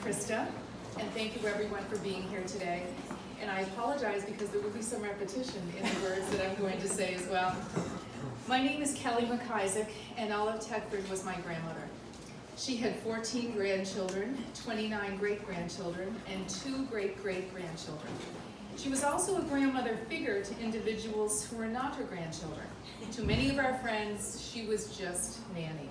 Krista, and thank you everyone for being here today. And I apologize because there will be some repetition in the words that I'm going to say as well. My name is Kelly MacIsaac, and Olive Tetford was my grandmother. She had 14 grandchildren, 29 great-grandchildren, and 2 great-great-grandchildren. She was also a grandmother figure to individuals who were not her grandchildren. To many of our friends, she was just Nanny.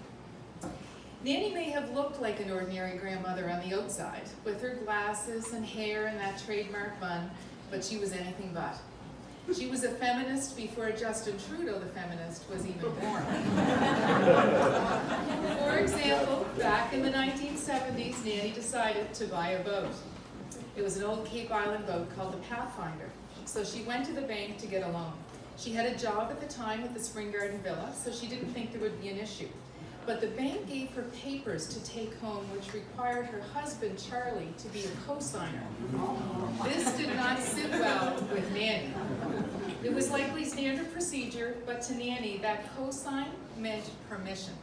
Nanny may have looked like an ordinary grandmother on the outside, with her glasses and hair and that trademark bun, but she was anything but. She was a feminist before Justin Trudeau, the feminist, was even born. For example, back in the 1970s, Nanny decided to buy a boat. It was an old Cape Island boat called the Pathfinder, so she went to the bank to get a loan. She had a job at the time at the Spring Garden Villa, so she didn't think there would be an issue. But the bank gave her papers to take home, which required her husband, Charlie, to be a co-signer. This did not sit well with Nanny. It was likely standard procedure, but to Nanny, that co-sign meant permission.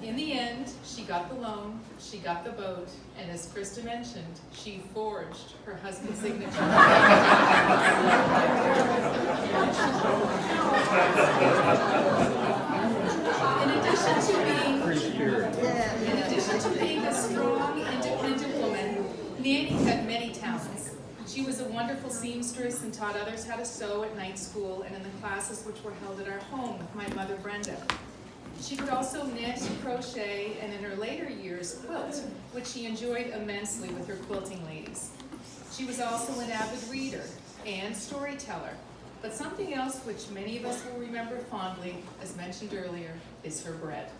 In the end, she got the loan, she got the boat, and as Krista mentioned, she forged her husband's signature. In addition to being a strong, independent woman, Nanny had many talents. She was a wonderful seamstress and taught others how to sew at night school and in the classes which were held at our home with my mother Brenda. She could also knit, crochet, and in her later years, quilt, which she enjoyed immensely with her quilting ladies. She was also an avid reader and storyteller. But something else which many of us will remember fondly, as mentioned earlier, is her bread.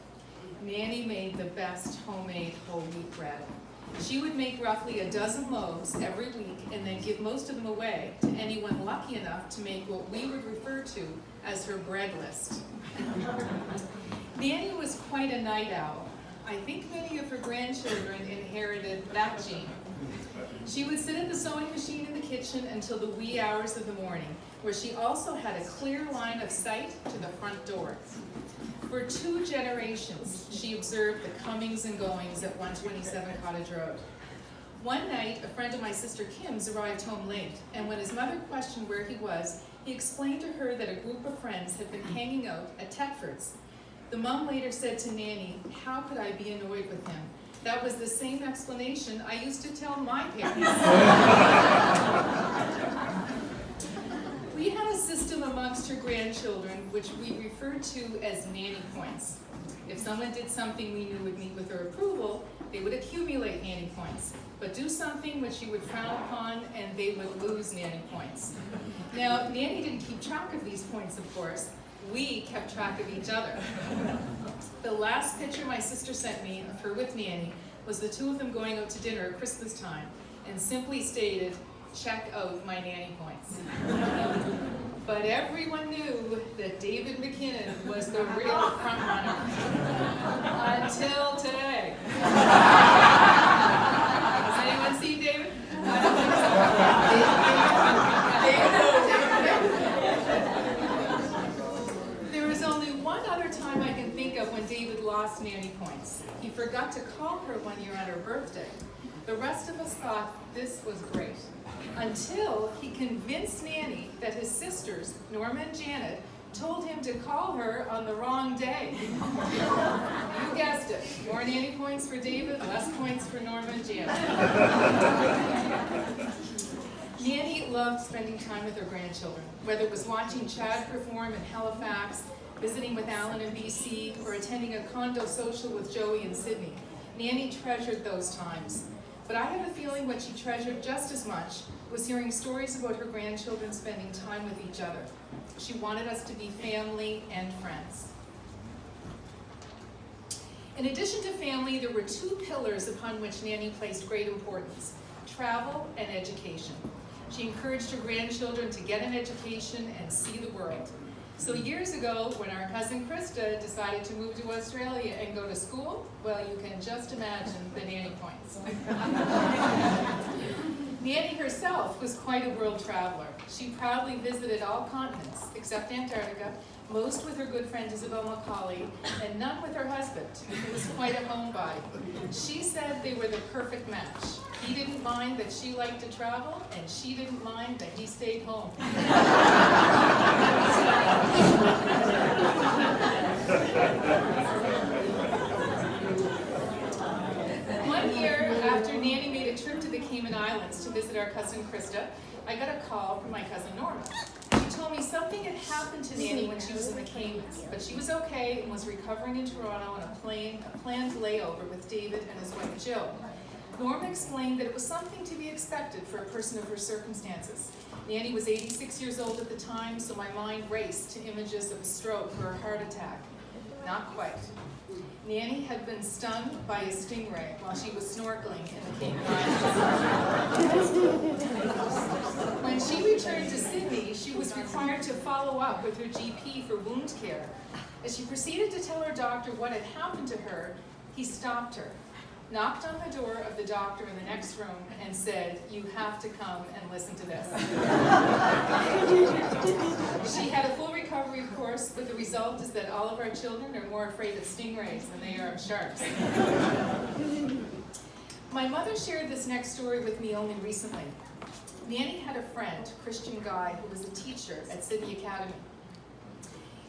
Nanny made the best homemade whole wheat bread. She would make roughly a dozen loaves every week and then give most of them away to anyone lucky enough to make what we would refer to as her bread list. Nanny was quite a night owl. I think many of her grandchildren inherited that gene. She would sit at the sewing machine in the kitchen until the wee hours of the morning, where she also had a clear line of sight to the front door. For 2 generations, she observed the comings and goings at 127 Cottage Road. One night, a friend of my sister Kim's arrived home late, and when his mother questioned where he was, he explained to her that a group of friends had been hanging out at Tetford's. The mom later said to Nanny, "How could I be annoyed with him? That was the same explanation I used to tell my parents." We had a system amongst her grandchildren which we referred to as nanny points. If someone did something we knew would meet with her approval, they would accumulate nanny points. But do something which you would frown upon and they would lose nanny points. Now, Nanny didn't keep track of these points, of course. We kept track of each other. The last picture my sister sent me of her with Nanny was the 2 of them going out to dinner at Christmas time and simply stated, "Check out my nanny points." But everyone knew that David McKinnon was the real front runner. Until today. Has anyone seen David? I don't think so. There was only one other time I can think of when David lost nanny points. He forgot to call her one year on her birthday. The rest of us thought this was great, until he convinced Nanny that his sisters, Norma and Janet, told him to call her on the wrong day. You guessed it, more nanny points for David, less points for Norma and Janet. Nanny loved spending time with her grandchildren, whether it was watching Chad perform in Halifax, visiting with Alan in BC, or attending a condo social with Joey in Sydney. Nanny treasured those times. But I have a feeling what she treasured just as much was hearing stories about her grandchildren spending time with each other. She wanted us to be family and friends. In addition to family, there were 2 pillars upon which Nanny placed great importance: travel and education. She encouraged her grandchildren to get an education and see the world. So years ago, when our cousin Krista decided to move to Australia and go to school, well, you can just imagine the nanny points. Nanny herself was quite a world traveler. She proudly visited all continents, except Antarctica, most with her good friend Isabel Macaulay, and none with her husband, who was quite a homebody. She said they were the perfect match. He didn't mind that she liked to travel, and she didn't mind that he stayed home. One year, after Nanny made a trip to the Cayman Islands to visit our cousin Krista, I got a call from my cousin Norma. She told me something had happened to Nanny when she was in the Caymans, but she was okay and was recovering in Toronto on a planned layover with David and his wife Jill. Norma explained that it was something to be expected for a person of her circumstances. Nanny was 86 years old at the time, so my mind raced to images of a stroke or a heart attack. Not quite. Nanny had been stung by a stingray while she was snorkeling in the Cayman Islands. When she returned to Sydney, she was required to follow up with her GP for wound care. As she proceeded to tell her doctor what had happened to her, he stopped her, knocked on the door of the doctor in the next room, and said, "You have to come and listen to this." She had a full recovery, of course, but the result is that all of our children are more afraid of stingrays than they are of sharks. My mother shared this next story with me only recently. Nanny had a friend, Christian Guy, who was a teacher at Sydney Academy.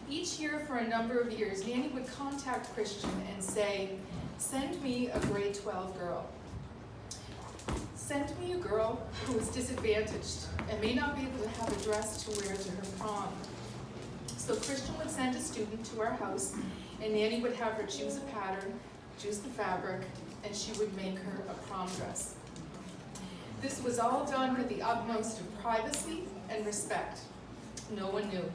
Each year for a number of years, Nanny would contact Christian and say, "Send me a grade 12 girl. Send me a girl who is disadvantaged and may not be able to have a dress to wear to her prom." So Christian would send a student to our house, and Nanny would have her choose a pattern, choose the fabric, and she would make her a prom dress. This was all done with the utmost of privacy and respect. No one knew.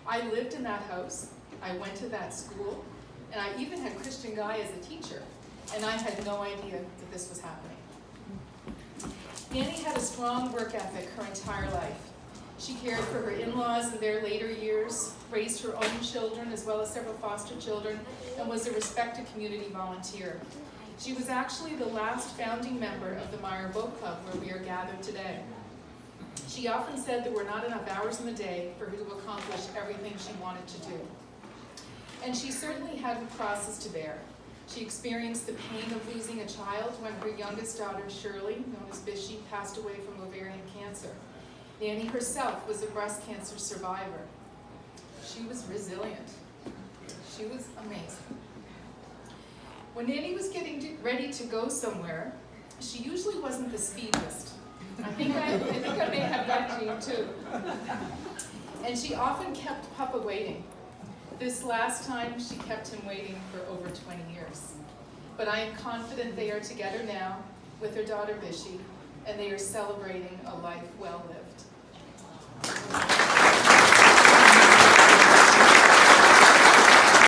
I lived in that house, I went to that school, and I even had Christian Guy as a teacher, and I had no idea that this was happening. Nanny had a strong work ethic her entire life. She cared for her in-laws in their later years, raised her own children as well as several foster children, and was a respected community volunteer. She was actually the last founding member of the Meyer Boat Club where we are gathered today. She often said there were not enough hours in the day for her to accomplish everything she wanted to do. And she certainly had crosses to bear. She experienced the pain of losing a child when her youngest daughter, Shirley, known as Bishy, passed away from ovarian cancer. Nanny herself was a breast cancer survivor. She was resilient. She was amazing. When Nanny was getting ready to go somewhere, she usually wasn't the speediest. I think I may have that gene too. And she often kept Papa waiting. This last time, she kept him waiting for over 20 years. But I am confident they are together now with their daughter Bishy, and they are celebrating a life well lived.